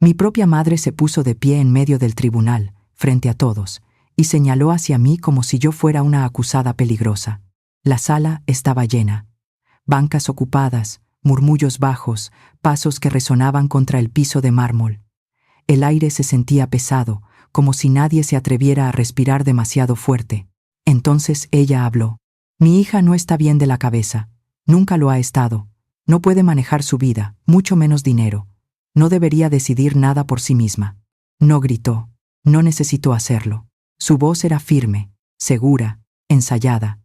Mi propia madre se puso de pie en medio del tribunal, frente a todos, y señaló hacia mí como si yo fuera una acusada peligrosa. La sala estaba llena. Bancas ocupadas, murmullos bajos, pasos que resonaban contra el piso de mármol. El aire se sentía pesado, como si nadie se atreviera a respirar demasiado fuerte. Entonces ella habló. Mi hija no está bien de la cabeza. Nunca lo ha estado. No puede manejar su vida, mucho menos dinero. No debería decidir nada por sí misma. No gritó. No necesitó hacerlo. Su voz era firme, segura, ensayada.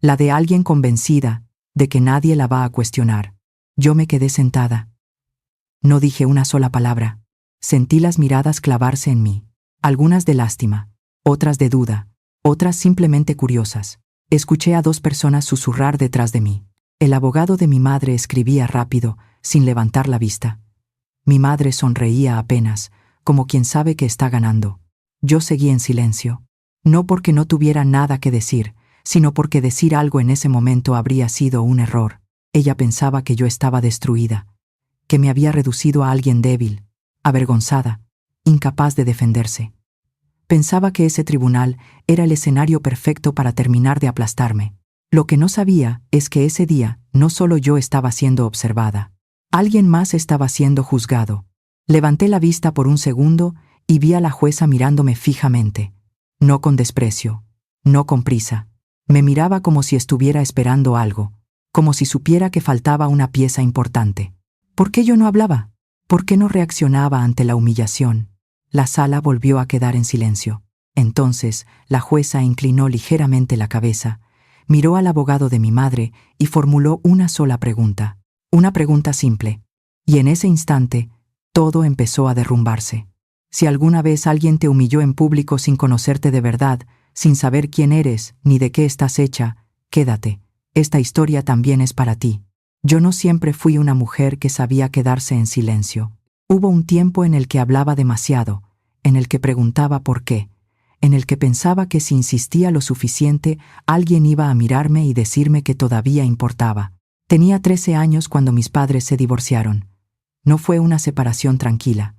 La de alguien convencida de que nadie la va a cuestionar. Yo me quedé sentada. No dije una sola palabra. Sentí las miradas clavarse en mí. Algunas de lástima, otras de duda, otras simplemente curiosas. Escuché a 2 personas susurrar detrás de mí. El abogado de mi madre escribía rápido, sin levantar la vista. Mi madre sonreía apenas, como quien sabe que está ganando. Yo seguí en silencio. No porque no tuviera nada que decir, sino porque decir algo en ese momento habría sido un error. Ella pensaba que yo estaba destruida, que me había reducido a alguien débil, avergonzada, incapaz de defenderse. Pensaba que ese tribunal era el escenario perfecto para terminar de aplastarme. Lo que no sabía es que ese día no solo yo estaba siendo observada. Alguien más estaba siendo juzgado. Levanté la vista por un segundo y vi a la jueza mirándome fijamente. No con desprecio, no con prisa. Me miraba como si estuviera esperando algo, como si supiera que faltaba una pieza importante. ¿Por qué yo no hablaba? ¿Por qué no reaccionaba ante la humillación? La sala volvió a quedar en silencio. Entonces, la jueza inclinó ligeramente la cabeza, miró al abogado de mi madre y formuló una sola pregunta. Una pregunta simple. Y en ese instante, todo empezó a derrumbarse. Si alguna vez alguien te humilló en público sin conocerte de verdad, sin saber quién eres ni de qué estás hecha, quédate. Esta historia también es para ti. Yo no siempre fui una mujer que sabía quedarse en silencio. Hubo un tiempo en el que hablaba demasiado, en el que preguntaba por qué, en el que pensaba que si insistía lo suficiente, alguien iba a mirarme y decirme que todavía importaba. Tenía 13 años cuando mis padres se divorciaron. No fue una separación tranquila.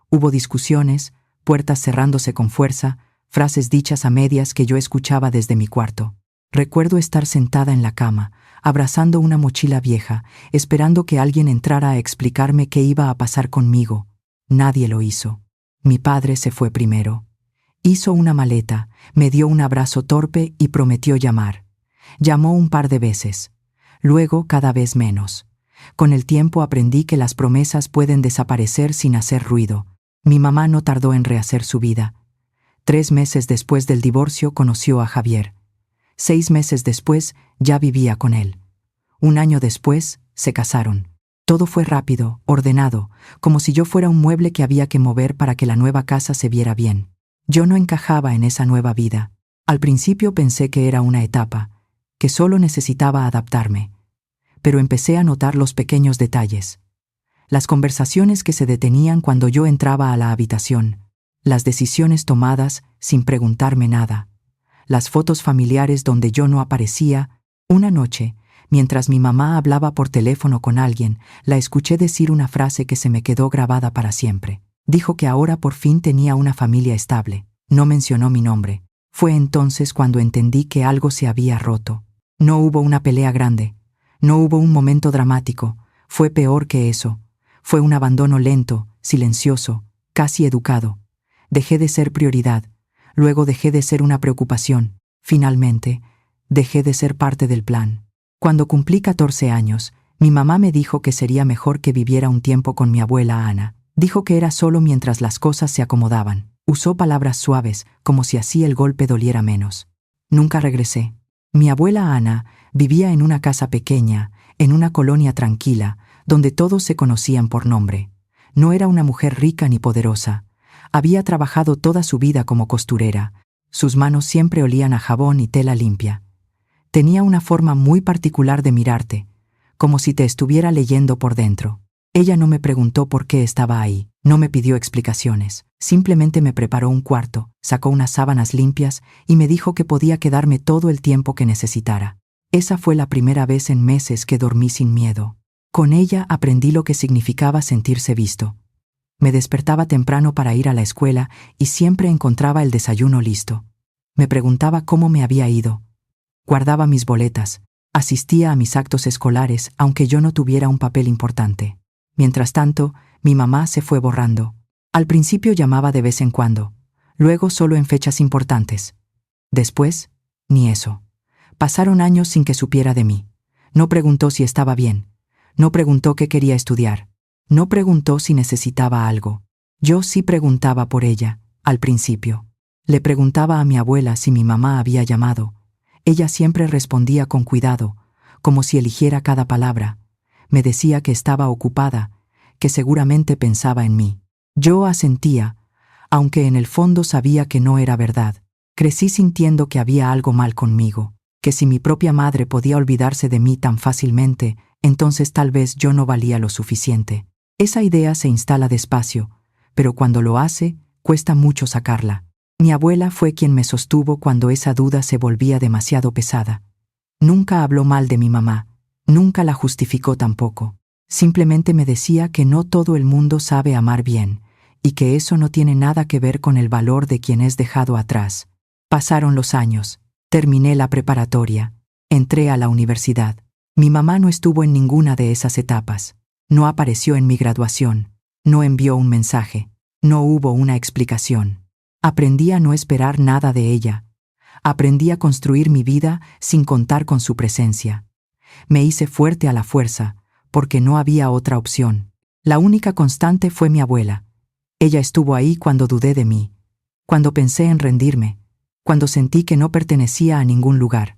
Hubo discusiones, puertas cerrándose con fuerza, frases dichas a medias que yo escuchaba desde mi cuarto. Recuerdo estar sentada en la cama, abrazando una mochila vieja, esperando que alguien entrara a explicarme qué iba a pasar conmigo. Nadie lo hizo. Mi padre se fue primero. Hizo una maleta, me dio un abrazo torpe y prometió llamar. Llamó un par de veces. Luego cada vez menos. Con el tiempo aprendí que las promesas pueden desaparecer sin hacer ruido. Mi mamá no tardó en rehacer su vida. 3 meses después del divorcio conoció a Javier. 6 meses después ya vivía con él. 1 año después se casaron. Todo fue rápido, ordenado, como si yo fuera un mueble que había que mover para que la nueva casa se viera bien. Yo no encajaba en esa nueva vida. Al principio pensé que era una etapa, que solo necesitaba adaptarme. Pero empecé a notar los pequeños detalles. Las conversaciones que se detenían cuando yo entraba a la habitación, las decisiones tomadas sin preguntarme nada, las fotos familiares donde yo no aparecía. Una noche, mientras mi mamá hablaba por teléfono con alguien, la escuché decir una frase que se me quedó grabada para siempre. Dijo que ahora por fin tenía una familia estable. No mencionó mi nombre. Fue entonces cuando entendí que algo se había roto. No hubo una pelea grande. No hubo un momento dramático. Fue peor que eso. Fue un abandono lento, silencioso, casi educado. Dejé de ser prioridad. Luego dejé de ser una preocupación. Finalmente, dejé de ser parte del plan. Cuando cumplí 14 años, mi mamá me dijo que sería mejor que viviera un tiempo con mi abuela Ana. Dijo que era solo mientras las cosas se acomodaban. Usó palabras suaves, como si así el golpe doliera menos. Nunca regresé. Mi abuela Ana vivía en una casa pequeña, en una colonia tranquila, donde todos se conocían por nombre. No era una mujer rica ni poderosa. Había trabajado toda su vida como costurera. Sus manos siempre olían a jabón y tela limpia. Tenía una forma muy particular de mirarte, como si te estuviera leyendo por dentro. Ella no me preguntó por qué estaba ahí, no me pidió explicaciones. Simplemente me preparó un cuarto, sacó unas sábanas limpias y me dijo que podía quedarme todo el tiempo que necesitara. Esa fue la primera vez en meses que dormí sin miedo. Con ella aprendí lo que significaba sentirse visto. Me despertaba temprano para ir a la escuela y siempre encontraba el desayuno listo. Me preguntaba cómo me había ido. Guardaba mis boletas. Asistía a mis actos escolares, aunque yo no tuviera un papel importante. Mientras tanto, mi mamá se fue borrando. Al principio llamaba de vez en cuando, luego solo en fechas importantes. Después, ni eso. Pasaron años sin que supiera de mí. No preguntó si estaba bien. No preguntó qué quería estudiar. No preguntó si necesitaba algo. Yo sí preguntaba por ella, al principio. Le preguntaba a mi abuela si mi mamá había llamado. Ella siempre respondía con cuidado, como si eligiera cada palabra. Me decía que estaba ocupada, que seguramente pensaba en mí. Yo asentía, aunque en el fondo sabía que no era verdad. Crecí sintiendo que había algo mal conmigo, que si mi propia madre podía olvidarse de mí tan fácilmente, entonces tal vez yo no valía lo suficiente. Esa idea se instala despacio, pero cuando lo hace, cuesta mucho sacarla. Mi abuela fue quien me sostuvo cuando esa duda se volvía demasiado pesada. Nunca habló mal de mi mamá, nunca la justificó tampoco. Simplemente me decía que no todo el mundo sabe amar bien, y que eso no tiene nada que ver con el valor de quien es dejado atrás. Pasaron los años, terminé la preparatoria, entré a la universidad. Mi mamá no estuvo en ninguna de esas etapas. No apareció en mi graduación, no envió un mensaje, no hubo una explicación. Aprendí a no esperar nada de ella. Aprendí a construir mi vida sin contar con su presencia. Me hice fuerte a la fuerza, porque no había otra opción. La única constante fue mi abuela. Ella estuvo ahí cuando dudé de mí, cuando pensé en rendirme, cuando sentí que no pertenecía a ningún lugar.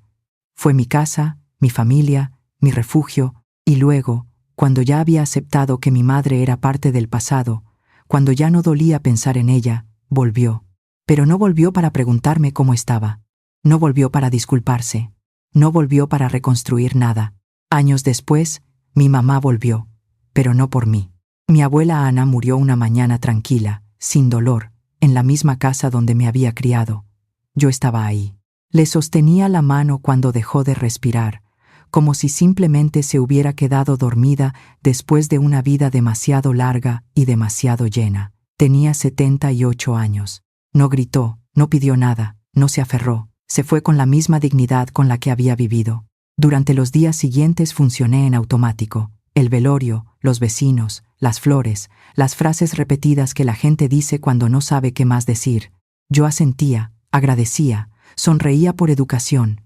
Fue mi casa, mi familia, mi refugio, y luego, cuando ya había aceptado que mi madre era parte del pasado, cuando ya no dolía pensar en ella, volvió. Pero no volvió para preguntarme cómo estaba. No volvió para disculparse. No volvió para reconstruir nada. Años después, mi mamá volvió, pero no por mí. Mi abuela Ana murió una mañana tranquila, sin dolor, en la misma casa donde me había criado. Yo estaba ahí. Le sostenía la mano cuando dejó de respirar, como si simplemente se hubiera quedado dormida después de una vida demasiado larga y demasiado llena. Tenía 78 años. No gritó, no pidió nada, no se aferró, se fue con la misma dignidad con la que había vivido. Durante los días siguientes funcioné en automático. El velorio, los vecinos, las flores, las frases repetidas que la gente dice cuando no sabe qué más decir. Yo asentía, agradecía, sonreía por educación.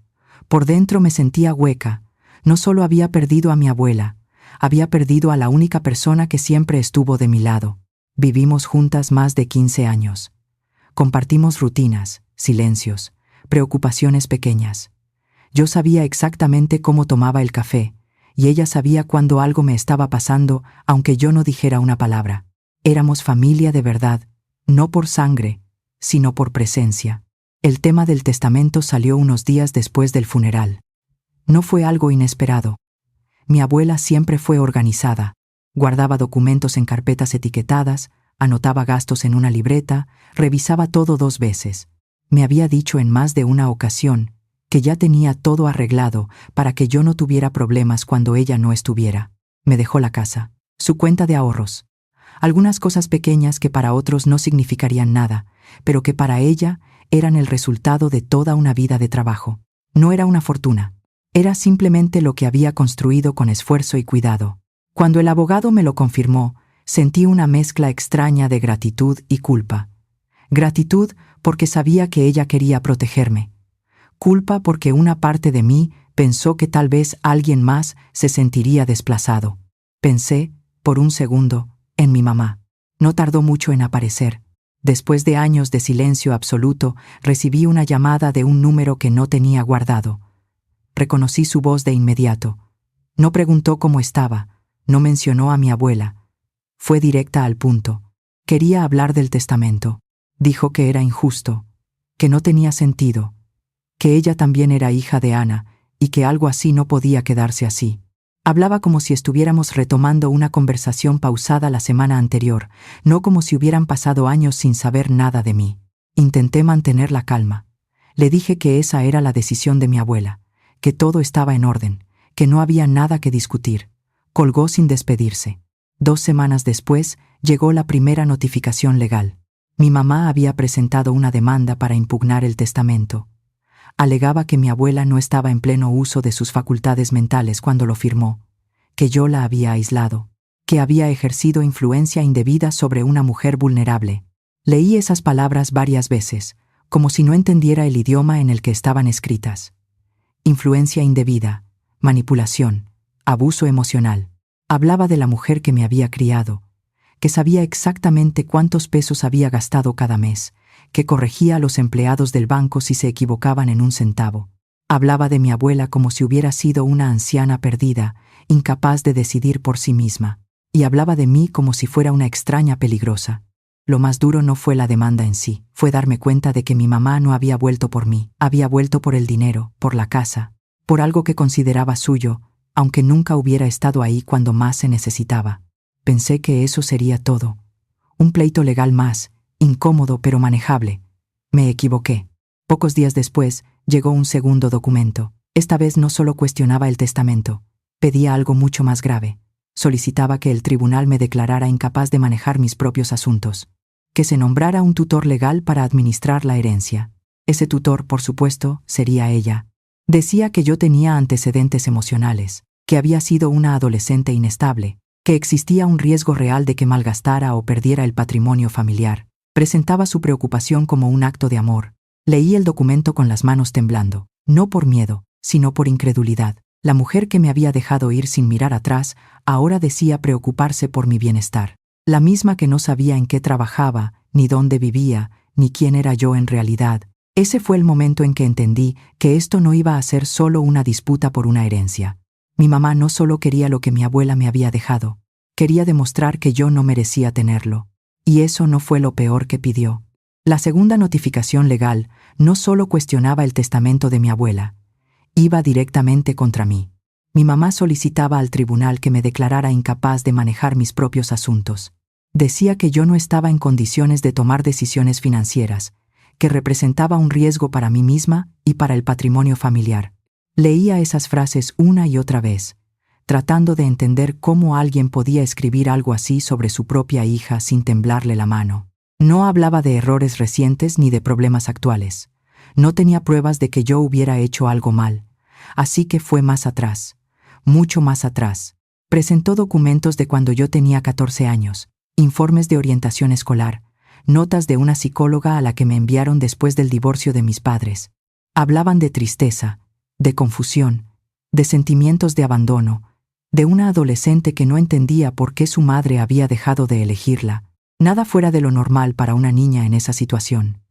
Por dentro me sentía hueca. No solo había perdido a mi abuela, había perdido a la única persona que siempre estuvo de mi lado. Vivimos juntas más de 15 años. Compartimos rutinas, silencios, preocupaciones pequeñas. Yo sabía exactamente cómo tomaba el café, y ella sabía cuando algo me estaba pasando, aunque yo no dijera una palabra. Éramos familia de verdad, no por sangre, sino por presencia. El tema del testamento salió unos días después del funeral. No fue algo inesperado. Mi abuela siempre fue organizada. Guardaba documentos en carpetas etiquetadas, anotaba gastos en una libreta, revisaba todo 2 veces. Me había dicho en más de una ocasión que ya tenía todo arreglado para que yo no tuviera problemas cuando ella no estuviera. Me dejó la casa, su cuenta de ahorros, algunas cosas pequeñas que para otros no significarían nada, pero que para ella eran el resultado de toda una vida de trabajo. No era una fortuna, era simplemente lo que había construido con esfuerzo y cuidado. Cuando el abogado me lo confirmó, sentí una mezcla extraña de gratitud y culpa. Gratitud porque sabía que ella quería protegerme. Culpa porque una parte de mí pensó que tal vez alguien más se sentiría desplazado. Pensé, por un segundo, en mi mamá. No tardó mucho en aparecer. Después de años de silencio absoluto, recibí una llamada de un número que no tenía guardado. Reconocí su voz de inmediato. No preguntó cómo estaba, no mencionó a mi abuela. Fue directa al punto. Quería hablar del testamento. Dijo que era injusto, que no tenía sentido, que ella también era hija de Ana y que algo así no podía quedarse así. Hablaba como si estuviéramos retomando una conversación pausada la semana anterior, no como si hubieran pasado años sin saber nada de mí. Intenté mantener la calma. Le dije que esa era la decisión de mi abuela, que todo estaba en orden, que no había nada que discutir. Colgó sin despedirse. 2 semanas después, llegó la primera notificación legal. Mi mamá había presentado una demanda para impugnar el testamento. Alegaba que mi abuela no estaba en pleno uso de sus facultades mentales cuando lo firmó, que yo la había aislado, que había ejercido influencia indebida sobre una mujer vulnerable. Leí esas palabras varias veces, como si no entendiera el idioma en el que estaban escritas. Influencia indebida, manipulación, abuso emocional. Hablaba de la mujer que me había criado, que sabía exactamente cuántos pesos había gastado cada mes, que corregía a los empleados del banco si se equivocaban en un centavo. Hablaba de mi abuela como si hubiera sido una anciana perdida, incapaz de decidir por sí misma, y hablaba de mí como si fuera una extraña peligrosa. Lo más duro no fue la demanda en sí, fue darme cuenta de que mi mamá no había vuelto por mí, había vuelto por el dinero, por la casa, por algo que consideraba suyo, aunque nunca hubiera estado ahí cuando más se necesitaba. Pensé que eso sería todo. Un pleito legal más, incómodo pero manejable. Me equivoqué. Pocos días después, llegó un segundo documento. Esta vez no solo cuestionaba el testamento, pedía algo mucho más grave. Solicitaba que el tribunal me declarara incapaz de manejar mis propios asuntos, que se nombrara un tutor legal para administrar la herencia. Ese tutor, por supuesto, sería ella. Decía que yo tenía antecedentes emocionales, que había sido una adolescente inestable, que existía un riesgo real de que malgastara o perdiera el patrimonio familiar. Presentaba su preocupación como un acto de amor. Leí el documento con las manos temblando, no por miedo, sino por incredulidad. La mujer que me había dejado ir sin mirar atrás, ahora decía preocuparse por mi bienestar. La misma que no sabía en qué trabajaba, ni dónde vivía, ni quién era yo en realidad. Ese fue el momento en que entendí que esto no iba a ser solo una disputa por una herencia. Mi mamá no solo quería lo que mi abuela me había dejado, quería demostrar que yo no merecía tenerlo. Y eso no fue lo peor que pidió. La segunda notificación legal no solo cuestionaba el testamento de mi abuela, iba directamente contra mí. Mi mamá solicitaba al tribunal que me declarara incapaz de manejar mis propios asuntos. Decía que yo no estaba en condiciones de tomar decisiones financieras, que representaba un riesgo para mí misma y para el patrimonio familiar. Leía esas frases una y otra vez, tratando de entender cómo alguien podía escribir algo así sobre su propia hija sin temblarle la mano. No hablaba de errores recientes ni de problemas actuales. No tenía pruebas de que yo hubiera hecho algo mal, así que fue más atrás, mucho más atrás. Presentó documentos de cuando yo tenía 14 años, informes de orientación escolar, notas de una psicóloga a la que me enviaron después del divorcio de mis padres. Hablaban de tristeza, de confusión, de sentimientos de abandono, de una adolescente que no entendía por qué su madre había dejado de elegirla. Nada fuera de lo normal para una niña en esa situación.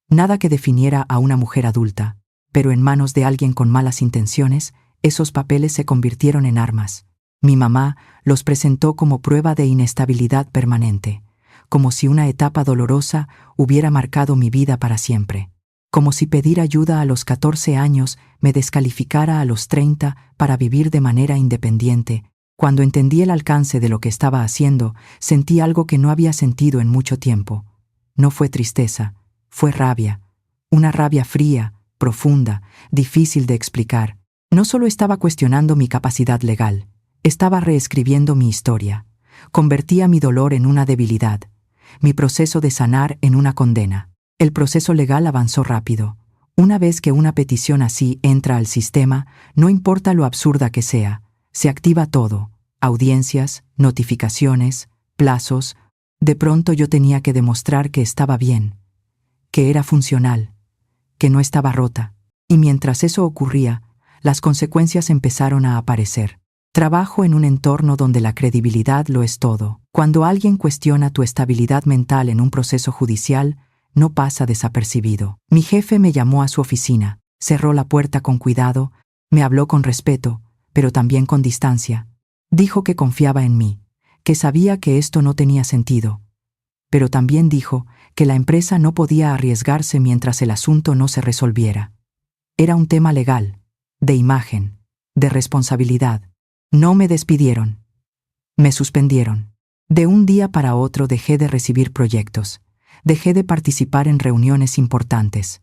Nada que definiera a una mujer adulta, pero en manos de alguien con malas intenciones, esos papeles se convirtieron en armas. Mi mamá los presentó como prueba de inestabilidad permanente, como si una etapa dolorosa hubiera marcado mi vida para siempre, como si pedir ayuda a los 14 años me descalificara a los 30 para vivir de manera independiente. Cuando entendí el alcance de lo que estaba haciendo, sentí algo que no había sentido en mucho tiempo. No fue tristeza, fue rabia, una rabia fría, profunda, difícil de explicar. No solo estaba cuestionando mi capacidad legal, estaba reescribiendo mi historia. Convertía mi dolor en una debilidad, mi proceso de sanar en una condena. El proceso legal avanzó rápido. Una vez que una petición así entra al sistema, no importa lo absurda que sea, se activa todo: audiencias, notificaciones, plazos. De pronto yo tenía que demostrar que estaba bien, que era funcional, que no estaba rota. Y mientras eso ocurría, las consecuencias empezaron a aparecer. Trabajo en un entorno donde la credibilidad lo es todo. Cuando alguien cuestiona tu estabilidad mental en un proceso judicial, no pasa desapercibido. Mi jefe me llamó a su oficina, cerró la puerta con cuidado, me habló con respeto, pero también con distancia. Dijo que confiaba en mí, que sabía que esto no tenía sentido, pero también dijo que la empresa no podía arriesgarse mientras el asunto no se resolviera. Era un tema legal, de imagen, de responsabilidad. No me despidieron. Me suspendieron. De un día para otro dejé de recibir proyectos. Dejé de participar en reuniones importantes.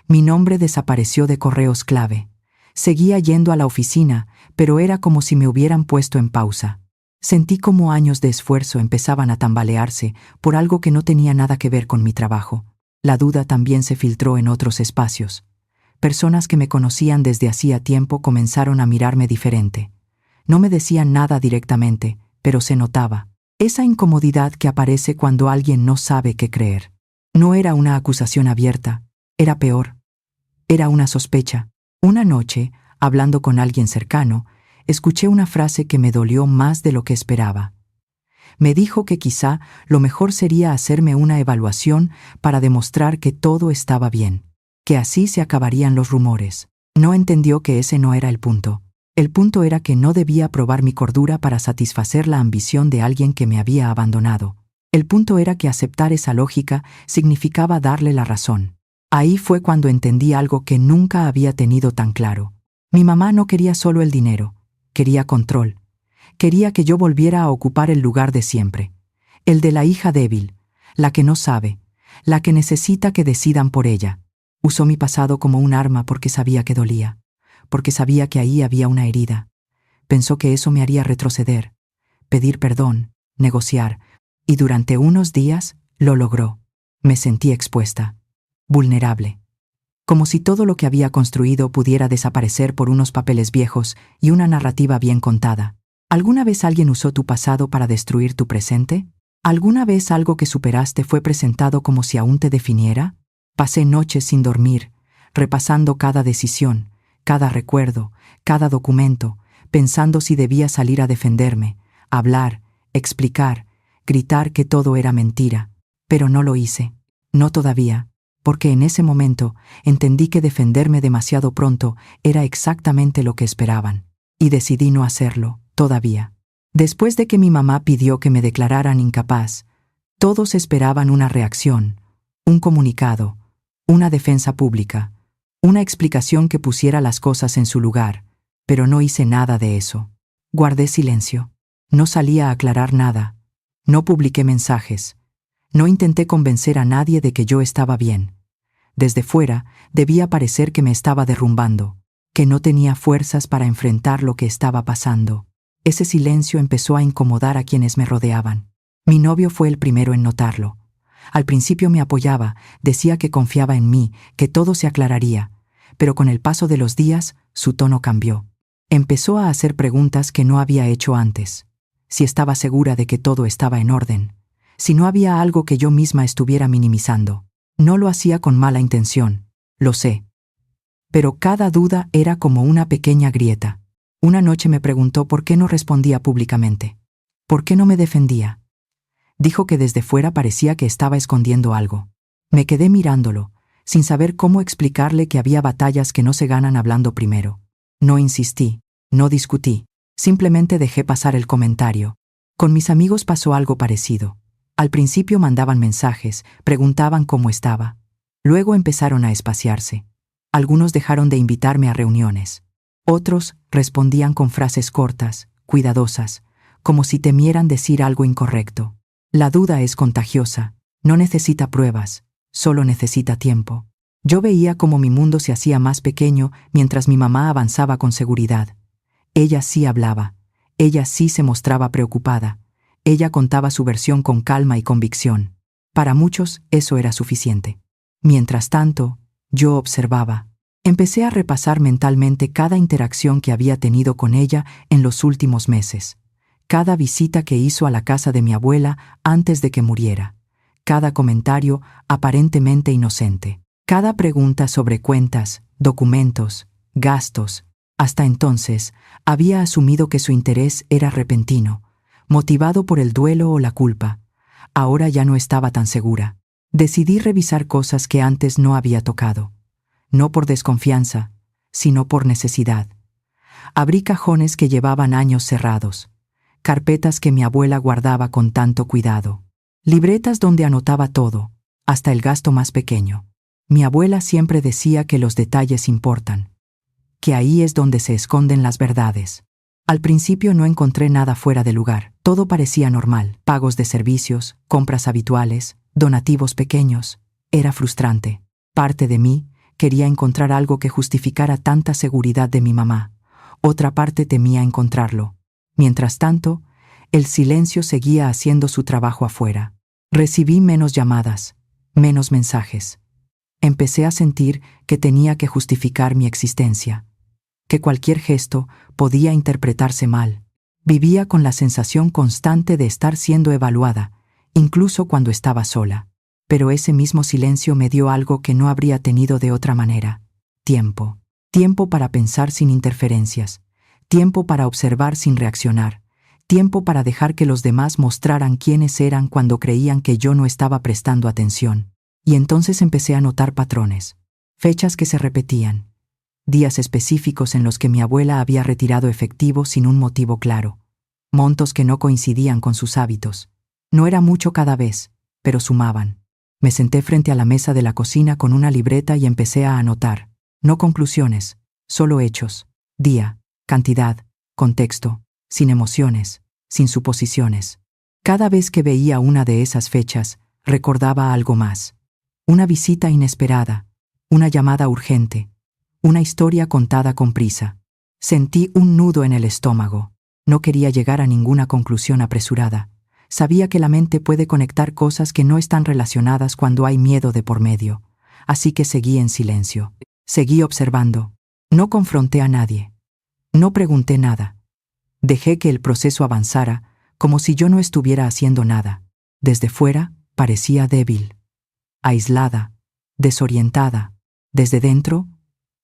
Mi nombre desapareció de correos clave. Seguía yendo a la oficina, pero era como si me hubieran puesto en pausa. Sentí como años de esfuerzo empezaban a tambalearse por algo que no tenía nada que ver con mi trabajo. La duda también se filtró en otros espacios. Personas que me conocían desde hacía tiempo comenzaron a mirarme diferente. No me decían nada directamente, pero se notaba. Esa incomodidad que aparece cuando alguien no sabe qué creer. No era una acusación abierta, era peor. Era una sospecha. Una noche, hablando con alguien cercano, escuché una frase que me dolió más de lo que esperaba. Me dijo que quizá lo mejor sería hacerme una evaluación para demostrar que todo estaba bien, que así se acabarían los rumores. No entendió que ese no era el punto. El punto era que no debía probar mi cordura para satisfacer la ambición de alguien que me había abandonado. El punto era que aceptar esa lógica significaba darle la razón. Ahí fue cuando entendí algo que nunca había tenido tan claro. Mi mamá no quería solo el dinero, quería control. Quería que yo volviera a ocupar el lugar de siempre, el de la hija débil, la que no sabe, la que necesita que decidan por ella. Usó mi pasado como un arma porque sabía que dolía, porque sabía que ahí había una herida. Pensó que eso me haría retroceder, pedir perdón, negociar, y durante unos días lo logró. Me sentí expuesta, vulnerable, como si todo lo que había construido pudiera desaparecer por unos papeles viejos y una narrativa bien contada. ¿Alguna vez alguien usó tu pasado para destruir tu presente? ¿Alguna vez algo que superaste fue presentado como si aún te definiera? Pasé noches sin dormir, repasando cada decisión, cada recuerdo, cada documento, pensando si debía salir a defenderme, hablar, explicar, gritar que todo era mentira. Pero no lo hice. No todavía, porque en ese momento entendí que defenderme demasiado pronto era exactamente lo que esperaban. Y decidí no hacerlo. Todavía. Después de que mi mamá pidió que me declararan incapaz, todos esperaban una reacción, un comunicado, una defensa pública, una explicación que pusiera las cosas en su lugar, pero no hice nada de eso. Guardé silencio. No salí a aclarar nada. No publiqué mensajes. No intenté convencer a nadie de que yo estaba bien. Desde fuera, debía parecer que me estaba derrumbando, que no tenía fuerzas para enfrentar lo que estaba pasando. Ese silencio empezó a incomodar a quienes me rodeaban. Mi novio fue el primero en notarlo. Al principio me apoyaba, decía que confiaba en mí, que todo se aclararía, pero con el paso de los días, su tono cambió. Empezó a hacer preguntas que no había hecho antes. Si estaba segura de que todo estaba en orden, si no había algo que yo misma estuviera minimizando. No lo hacía con mala intención, lo sé. Pero cada duda era como una pequeña grieta. Una noche me preguntó por qué no respondía públicamente. ¿Por qué no me defendía? Dijo que desde fuera parecía que estaba escondiendo algo. Me quedé mirándolo, sin saber cómo explicarle que había batallas que no se ganan hablando primero. No insistí, no discutí, simplemente dejé pasar el comentario. Con mis amigos pasó algo parecido. Al principio mandaban mensajes, preguntaban cómo estaba. Luego empezaron a espaciarse. Algunos dejaron de invitarme a reuniones. Otros respondían con frases cortas, cuidadosas, como si temieran decir algo incorrecto. La duda es contagiosa, no necesita pruebas, solo necesita tiempo. Yo veía cómo mi mundo se hacía más pequeño mientras mi mamá avanzaba con seguridad. Ella sí hablaba, ella sí se mostraba preocupada, ella contaba su versión con calma y convicción. Para muchos eso era suficiente. Mientras tanto, yo observaba. Empecé a repasar mentalmente cada interacción que había tenido con ella en los últimos meses, cada visita que hizo a la casa de mi abuela antes de que muriera, cada comentario aparentemente inocente, cada pregunta sobre cuentas, documentos, gastos. Hasta entonces, había asumido que su interés era repentino, motivado por el duelo o la culpa. Ahora ya no estaba tan segura. Decidí revisar cosas que antes no había tocado. No por desconfianza, sino por necesidad. Abrí cajones que llevaban años cerrados, carpetas que mi abuela guardaba con tanto cuidado, libretas donde anotaba todo, hasta el gasto más pequeño. Mi abuela siempre decía que los detalles importan, que ahí es donde se esconden las verdades. Al principio no encontré nada fuera de lugar, todo parecía normal, pagos de servicios, compras habituales, donativos pequeños. Era frustrante. Parte de mí quería encontrar algo que justificara tanta seguridad de mi mamá. Otra parte temía encontrarlo. Mientras tanto, El silencio seguía haciendo su trabajo afuera. Recibí menos llamadas, menos mensajes. Empecé a sentir que tenía que justificar mi existencia, que cualquier gesto podía interpretarse mal. Vivía con la sensación constante de estar siendo evaluada, incluso cuando estaba sola. Pero ese mismo silencio me dio algo que no habría tenido de otra manera: tiempo. Tiempo para pensar sin interferencias, tiempo para observar sin reaccionar, tiempo para dejar que los demás mostraran quiénes eran cuando creían que yo no estaba prestando atención. Y entonces empecé a notar patrones, fechas que se repetían, días específicos en los que mi abuela había retirado efectivo sin un motivo claro, montos que no coincidían con sus hábitos. No era mucho cada vez, pero sumaban. Me senté frente a la mesa de la cocina con una libreta y empecé a anotar, no conclusiones, solo hechos, día, cantidad, contexto, sin emociones, sin suposiciones. Cada vez que veía una de esas fechas, recordaba algo más. Una visita inesperada, una llamada urgente, una historia contada con prisa. Sentí un nudo en el estómago. No quería llegar a ninguna conclusión apresurada. Sabía que la mente puede conectar cosas que no están relacionadas cuando hay miedo de por medio. Así que seguí en silencio. Seguí observando. No confronté a nadie. No pregunté nada. Dejé que el proceso avanzara, como si yo no estuviera haciendo nada. Desde fuera, parecía débil, aislada, desorientada. Desde dentro,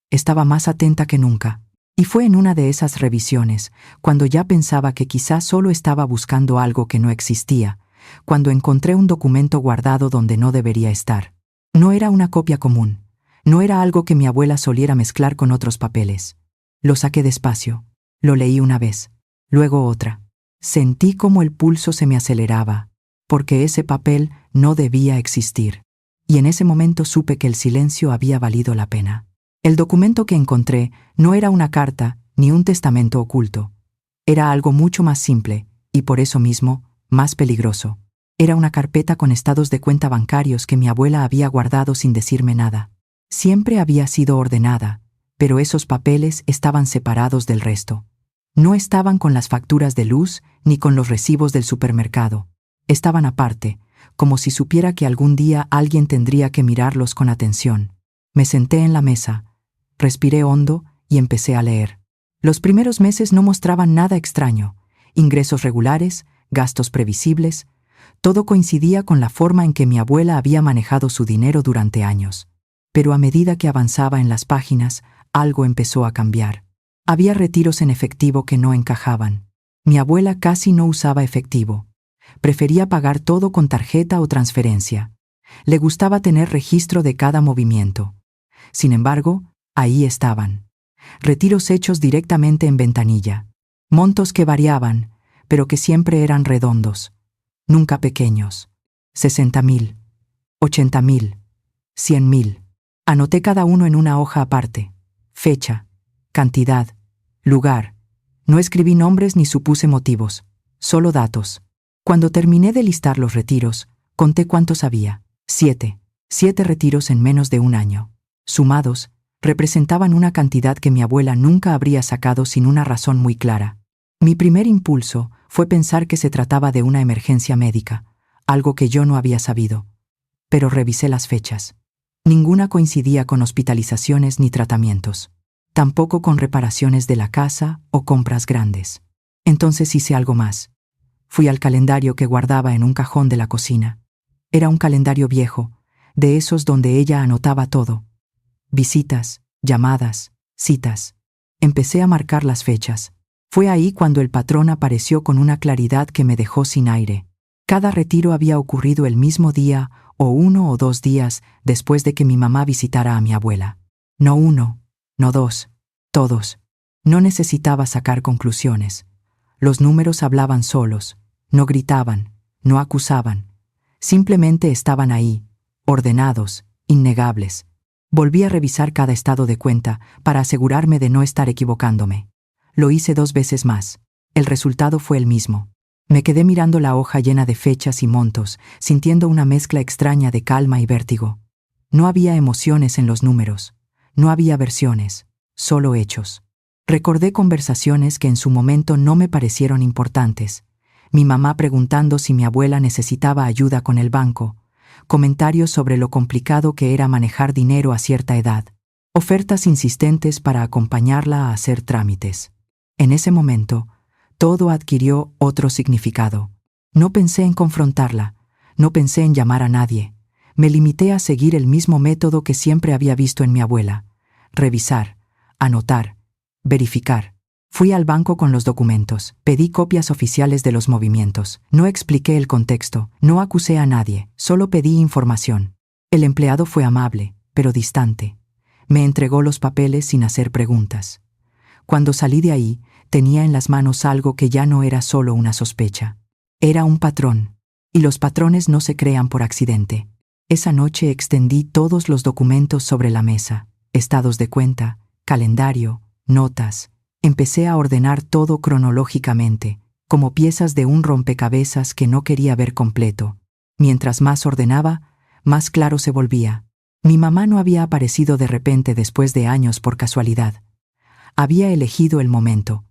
estaba más atenta que nunca. Y fue en una de esas revisiones, cuando ya pensaba que quizás solo estaba buscando algo que no existía, cuando encontré un documento guardado donde no debería estar. No era una copia común. No era algo que mi abuela soliera mezclar con otros papeles. Lo saqué despacio. Lo leí una vez, luego otra. Sentí como el pulso se me aceleraba, porque ese papel no debía existir. Y en ese momento supe que el silencio había valido la pena. El documento que encontré no era una carta ni un testamento oculto. Era algo mucho más simple, y por eso mismo, más peligroso. Era una carpeta con estados de cuenta bancarios que mi abuela había guardado sin decirme nada. Siempre había sido ordenada, pero esos papeles estaban separados del resto. No estaban con las facturas de luz ni con los recibos del supermercado. Estaban aparte, como si supiera que algún día alguien tendría que mirarlos con atención. Me senté en la mesa, respiré hondo y empecé a leer. Los primeros meses no mostraban nada extraño. Ingresos regulares, gastos previsibles. Todo coincidía con la forma en que mi abuela había manejado su dinero durante años. Pero a medida que avanzaba en las páginas, algo empezó a cambiar. Había retiros en efectivo que no encajaban. Mi abuela casi no usaba efectivo. Prefería pagar todo con tarjeta o transferencia. Le gustaba tener registro de cada movimiento. Sin embargo, ahí estaban. Retiros hechos directamente en ventanilla. Montos que variaban, pero que siempre eran redondos. Nunca pequeños. 60.000, 80.000, 100.000. Anoté cada uno en una hoja aparte. Fecha, cantidad, lugar. No escribí nombres ni supuse motivos, solo datos. Cuando terminé de listar los retiros, conté cuántos había. 7. 7 retiros en menos de un año. Sumados, representaban una cantidad que mi abuela nunca habría sacado sin una razón muy clara. Mi primer impulso fue pensar que se trataba de una emergencia médica, algo que yo no había sabido. Pero revisé las fechas. Ninguna coincidía con hospitalizaciones ni tratamientos. Tampoco con reparaciones de la casa o compras grandes. Entonces hice algo más. Fui al calendario que guardaba en un cajón de la cocina. Era un calendario viejo, de esos donde ella anotaba todo. Visitas, llamadas, citas. Empecé a marcar las fechas. Fue ahí cuando el patrón apareció con una claridad que me dejó sin aire. Cada retiro había ocurrido el mismo día o 1 o 2 días después de que mi mamá visitara a mi abuela. No 1, no 2, todos. No necesitaba sacar conclusiones. Los números hablaban solos, no gritaban, no acusaban. Simplemente estaban ahí, ordenados, innegables. Volví a revisar cada estado de cuenta para asegurarme de no estar equivocándome. Lo hice 2 veces más. El resultado fue el mismo. Me quedé mirando la hoja llena de fechas y montos, sintiendo una mezcla extraña de calma y vértigo. No había emociones en los números. No había versiones, solo hechos. Recordé conversaciones que en su momento no me parecieron importantes, Mi mamá preguntando si mi abuela necesitaba ayuda con el banco, comentarios sobre lo complicado que era manejar dinero a cierta edad, ofertas insistentes para acompañarla a hacer trámites. En ese momento, todo adquirió otro significado. No pensé en confrontarla, no pensé en llamar a nadie. Me limité a seguir el mismo método que siempre había visto en mi abuela: revisar, anotar, verificar. Fui al banco con los documentos, pedí copias oficiales de los movimientos, no expliqué el contexto, no acusé a nadie, solo pedí información. El empleado fue amable, pero distante. Me entregó los papeles sin hacer preguntas. Cuando salí de ahí, tenía en las manos algo que ya no era solo una sospecha. Era un patrón. Y los patrones no se crean por accidente. Esa noche extendí todos los documentos sobre la mesa: estados de cuenta, calendario, notas. Empecé a ordenar todo cronológicamente, como piezas de un rompecabezas que no quería ver completo. Mientras más ordenaba, más claro se volvía. Mi mamá no había aparecido de repente después de años por casualidad. Había elegido el momento,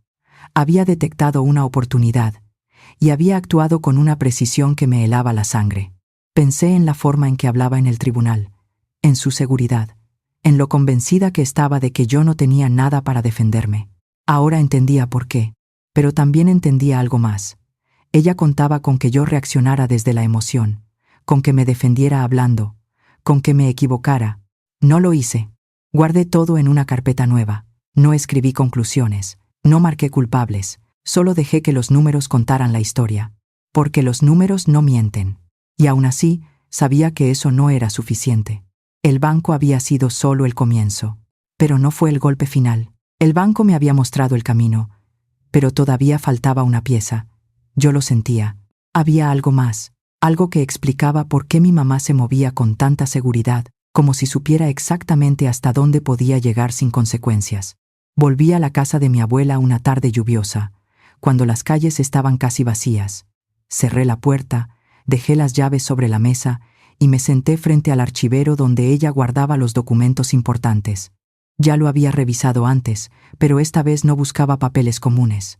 había detectado una oportunidad y había actuado con una precisión que me helaba la sangre. Pensé en la forma en que hablaba en el tribunal, en su seguridad, en lo convencida que estaba de que yo no tenía nada para defenderme. Ahora entendía por qué, pero también entendía algo más. Ella contaba con que yo reaccionara desde la emoción, con que me defendiera hablando, con que me equivocara. No lo hice. Guardé todo en una carpeta nueva. No escribí conclusiones, no marqué culpables, solo dejé que los números contaran la historia. Porque los números no mienten. Y aún así, sabía que eso no era suficiente. El banco había sido solo el comienzo, pero no fue el golpe final. El banco me había mostrado el camino, pero todavía faltaba una pieza. Yo lo sentía. Había algo más, algo que explicaba por qué mi mamá se movía con tanta seguridad, como si supiera exactamente hasta dónde podía llegar sin consecuencias. Volví a la casa de mi abuela una tarde lluviosa, cuando las calles estaban casi vacías. Cerré la puerta, dejé las llaves sobre la mesa y me senté frente al archivero donde ella guardaba los documentos importantes. Ya lo había revisado antes, pero esta vez no buscaba papeles comunes.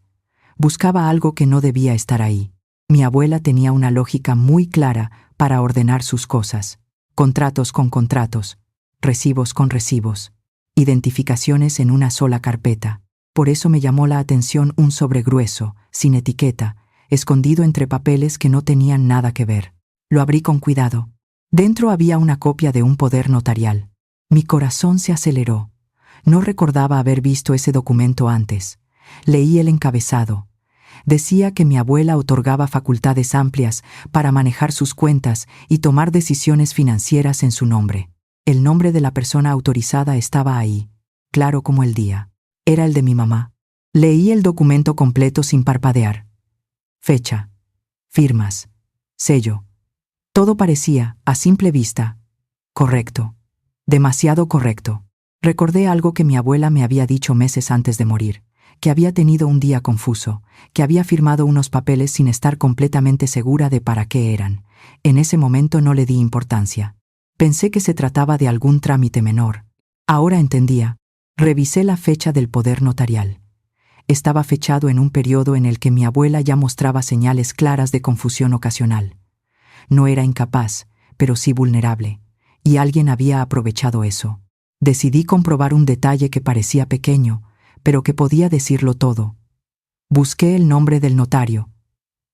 Buscaba algo que no debía estar ahí. Mi abuela tenía una lógica muy clara para ordenar sus cosas: contratos con contratos, recibos con recibos, identificaciones en una sola carpeta. Por eso me llamó la atención un sobre grueso, sin etiqueta, escondido entre papeles que no tenían nada que ver. Lo abrí con cuidado. Dentro había una copia de un poder notarial. Mi corazón se aceleró. No recordaba haber visto ese documento antes. Leí el encabezado. Decía que mi abuela otorgaba facultades amplias para manejar sus cuentas y tomar decisiones financieras en su nombre. El nombre de la persona autorizada estaba ahí, claro como el día. Era el de mi mamá. Leí el documento completo sin parpadear. Fecha, firmas, sello. Todo parecía, a simple vista, correcto. Demasiado correcto. Recordé algo que mi abuela me había dicho meses antes de morir, que había tenido un día confuso, que había firmado unos papeles sin estar completamente segura de para qué eran. En ese momento no le di importancia. Pensé que se trataba de algún trámite menor. Ahora entendía. Revisé la fecha del poder notarial. Estaba fechado en un periodo en el que mi abuela ya mostraba señales claras de confusión ocasional. No era incapaz, pero sí vulnerable, y alguien había aprovechado eso. Decidí comprobar un detalle que parecía pequeño, pero que podía decirlo todo. Busqué el nombre del notario.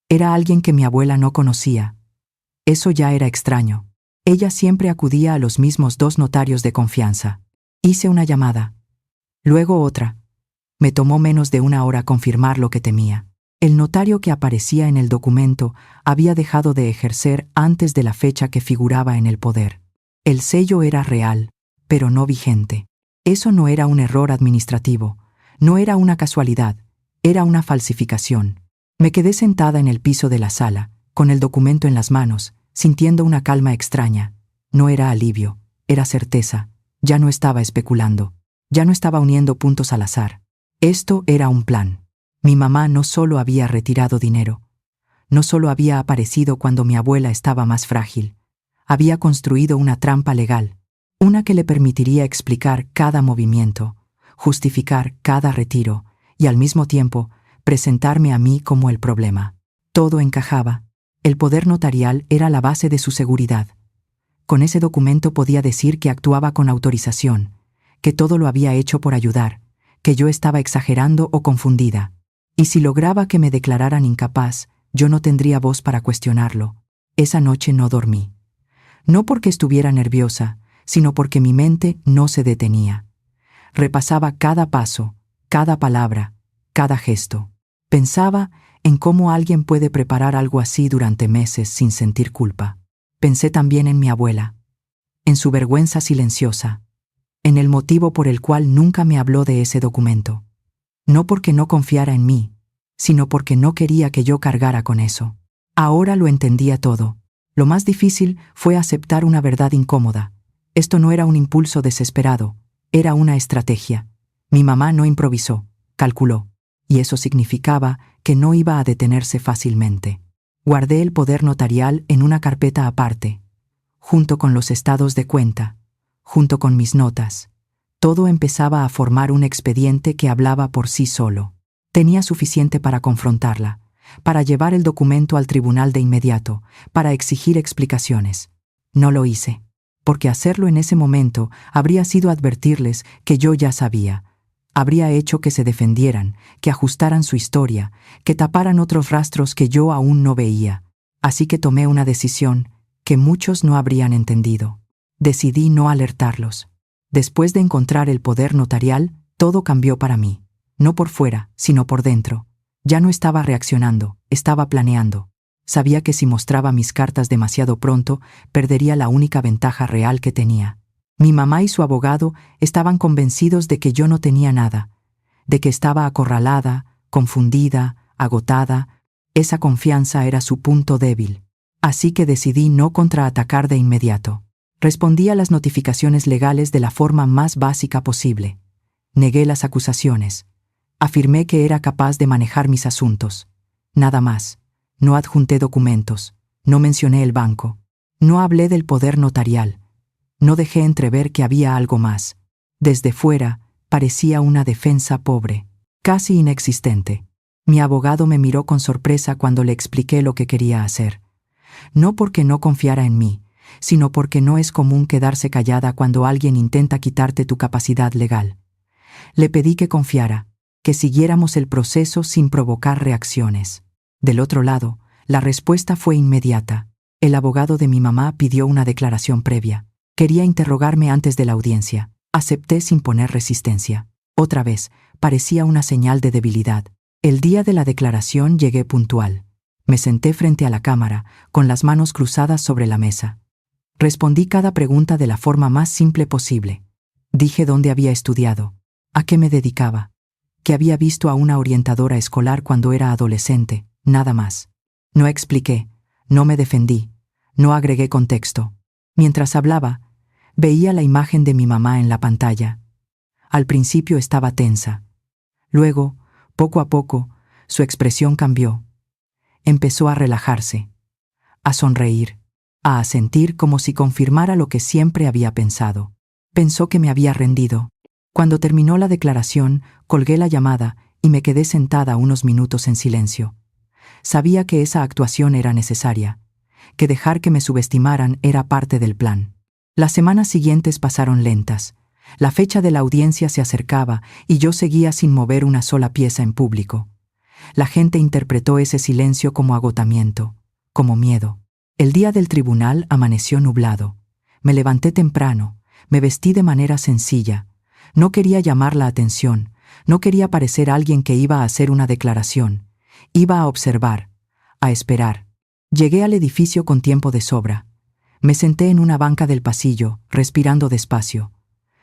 Era alguien que mi abuela no conocía. Eso ya era extraño. Ella siempre acudía a los mismos 2 notarios de confianza. Hice una llamada. Luego otra. Me tomó menos de 1 hora confirmar lo que temía. El notario que aparecía en el documento había dejado de ejercer antes de la fecha que figuraba en el poder. El sello era real, pero no vigente. Eso no era un error administrativo, no era una casualidad, era una falsificación. Me quedé sentada en el piso de la sala, con el documento en las manos, sintiendo una calma extraña. No era alivio, era certeza. Ya no estaba especulando, ya no estaba uniendo puntos al azar. Esto era un plan. Mi mamá no solo había retirado dinero, no solo había aparecido cuando mi abuela estaba más frágil, había construido una trampa legal, una que le permitiría explicar cada movimiento, justificar cada retiro y al mismo tiempo presentarme a mí como el problema. Todo encajaba. El poder notarial era la base de su seguridad. Con ese documento podía decir que actuaba con autorización, que todo lo había hecho por ayudar, que yo estaba exagerando o confundida. Y si lograba que me declararan incapaz, yo no tendría voz para cuestionarlo. Esa noche no dormí. No porque estuviera nerviosa, sino porque mi mente no se detenía. Repasaba cada paso, cada palabra, cada gesto. Pensaba en cómo alguien puede preparar algo así durante meses sin sentir culpa. Pensé también en mi abuela, en su vergüenza silenciosa, en el motivo por el cual nunca me habló de ese documento. No porque no confiara en mí, sino porque no quería que yo cargara con eso. Ahora lo entendía todo. Lo más difícil fue aceptar una verdad incómoda. Esto no era un impulso desesperado, era una estrategia. Mi mamá no improvisó, calculó, y eso significaba que no iba a detenerse fácilmente. Guardé el poder notarial en una carpeta aparte, junto con los estados de cuenta, junto con mis notas. Todo empezaba a formar un expediente que hablaba por sí solo. Tenía suficiente para confrontarla, para llevar el documento al tribunal de inmediato, para exigir explicaciones. No lo hice, porque hacerlo en ese momento habría sido advertirles que yo ya sabía. Habría hecho que se defendieran, que ajustaran su historia, que taparan otros rastros que yo aún no veía. Así que tomé una decisión que muchos no habrían entendido. Decidí no alertarlos. Después de encontrar el poder notarial, todo cambió para mí. No por fuera, sino por dentro. Ya no estaba reaccionando, estaba planeando. Sabía que si mostraba mis cartas demasiado pronto, perdería la única ventaja real que tenía. Mi mamá y su abogado estaban convencidos de que yo no tenía nada, de que estaba acorralada, confundida, agotada. Esa confianza era su punto débil. Así que decidí no contraatacar de inmediato. Respondí a las notificaciones legales de la forma más básica posible. Negué las acusaciones. Afirmé que era capaz de manejar mis asuntos. Nada más. No adjunté documentos. No mencioné el banco. No hablé del poder notarial. No dejé entrever que había algo más. Desde fuera, parecía una defensa pobre, casi inexistente. Mi abogado me miró con sorpresa cuando le expliqué lo que quería hacer. No porque no confiara en mí, sino porque no es común quedarse callada cuando alguien intenta quitarte tu capacidad legal. Le pedí que confiara, que siguiéramos el proceso sin provocar reacciones. Del otro lado, la respuesta fue inmediata. El abogado de mi mamá pidió una declaración previa. Quería interrogarme antes de la audiencia. Acepté sin poner resistencia. Otra vez, parecía una señal de debilidad. El día de la declaración llegué puntual. Me senté frente a la cámara, con las manos cruzadas sobre la mesa. Respondí cada pregunta de la forma más simple posible. Dije dónde había estudiado, a qué me dedicaba, que había visto a una orientadora escolar cuando era adolescente, nada más. No expliqué, no me defendí, no agregué contexto. Mientras hablaba, veía la imagen de mi mamá en la pantalla. Al principio estaba tensa. Luego, poco a poco, su expresión cambió. Empezó a relajarse, a sonreír, a asentir como si confirmara lo que siempre había pensado. Pensó que me había rendido. Cuando terminó la declaración, colgué la llamada y me quedé sentada unos minutos en silencio. Sabía que esa actuación era necesaria, que dejar que me subestimaran era parte del plan. Las semanas siguientes pasaron lentas. La fecha de la audiencia se acercaba y yo seguía sin mover una sola pieza en público. La gente interpretó ese silencio como agotamiento, como miedo. El día del tribunal amaneció nublado. Me levanté temprano, me vestí de manera sencilla. No quería llamar la atención, no quería parecer alguien que iba a hacer una declaración. Iba a observar, a esperar. Llegué al edificio con tiempo de sobra. Me senté en una banca del pasillo, respirando despacio.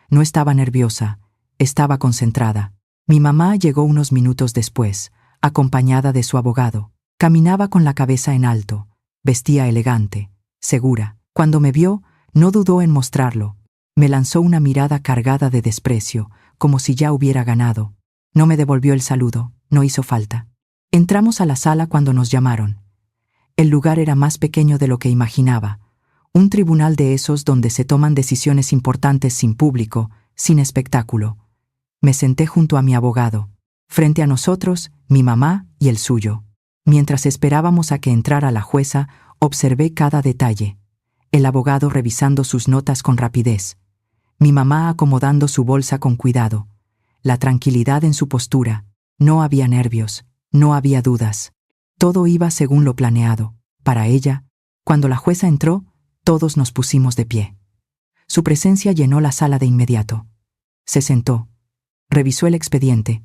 No estaba nerviosa, estaba concentrada. Mi mamá llegó unos minutos después, acompañada de su abogado. Caminaba con la cabeza en alto, vestía elegante, segura. Cuando me vio, no dudó en mostrarlo. Me lanzó una mirada cargada de desprecio, como si ya hubiera ganado. No me devolvió el saludo, no hizo falta. Entramos a la sala cuando nos llamaron. El lugar era más pequeño de lo que imaginaba. Un tribunal de esos donde se toman decisiones importantes sin público, sin espectáculo. Me senté junto a mi abogado. Frente a nosotros, mi mamá y el suyo. Mientras esperábamos a que entrara la jueza, observé cada detalle. El abogado revisando sus notas con rapidez. Mi mamá acomodando su bolsa con cuidado. La tranquilidad en su postura. No había nervios, no había dudas. Todo iba según lo planeado. Para ella, cuando la jueza entró, todos nos pusimos de pie. Su presencia llenó la sala de inmediato. Se sentó, revisó el expediente,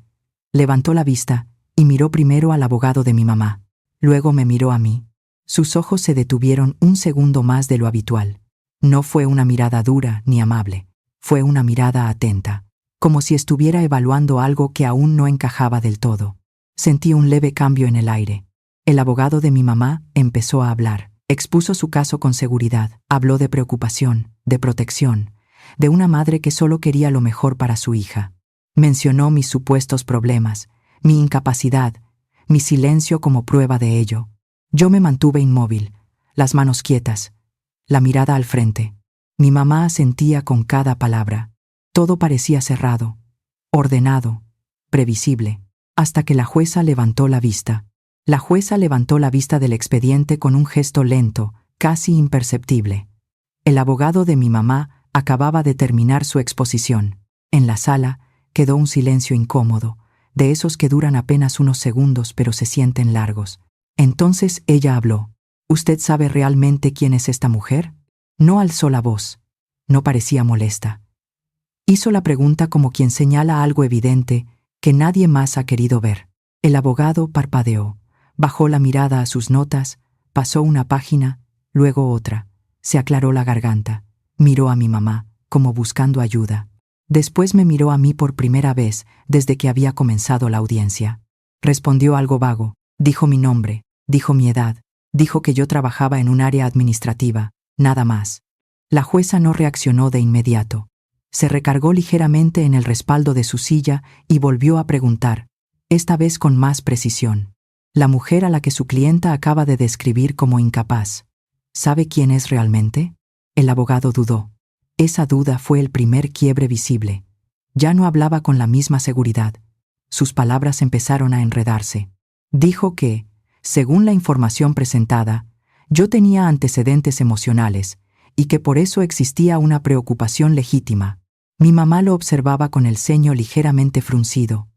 levantó la vista y miró primero al abogado de mi mamá. Luego me miró a mí. Sus ojos se detuvieron un segundo más de lo habitual. No fue una mirada dura ni amable. Fue una mirada atenta, como si estuviera evaluando algo que aún no encajaba del todo. Sentí un leve cambio en el aire. El abogado de mi mamá empezó a hablar. Expuso su caso con seguridad. Habló de preocupación, de protección, de una madre que solo quería lo mejor para su hija. Mencionó mis supuestos problemas, mi incapacidad, mi silencio como prueba de ello. Yo me mantuve inmóvil, las manos quietas, la mirada al frente. Mi mamá asentía con cada palabra. Todo parecía cerrado, ordenado, previsible, hasta que la jueza levantó la vista. La jueza levantó la vista del expediente con un gesto lento, casi imperceptible. El abogado de mi mamá acababa de terminar su exposición. En la sala quedó un silencio incómodo, de esos que duran apenas unos segundos pero se sienten largos. Entonces ella habló. ¿Usted sabe realmente quién es esta mujer? No alzó la voz. No parecía molesta. Hizo la pregunta como quien señala algo evidente que nadie más ha querido ver. El abogado parpadeó. Bajó la mirada a sus notas, pasó una página, luego otra. Se aclaró la garganta. Miró a mi mamá, como buscando ayuda. Después me miró a mí por primera vez desde que había comenzado la audiencia. Respondió algo vago. Dijo mi nombre, dijo mi edad, dijo que yo trabajaba en un área administrativa, nada más. La jueza no reaccionó de inmediato. Se recargó ligeramente en el respaldo de su silla y volvió a preguntar, esta vez con más precisión. La mujer a la que su clienta acaba de describir como incapaz. ¿Sabe quién es realmente? El abogado dudó. Esa duda fue el primer quiebre visible. Ya no hablaba con la misma seguridad. Sus palabras empezaron a enredarse. Dijo que, según la información presentada, yo tenía antecedentes emocionales y que por eso existía una preocupación legítima. Mi mamá lo observaba con el ceño ligeramente fruncido.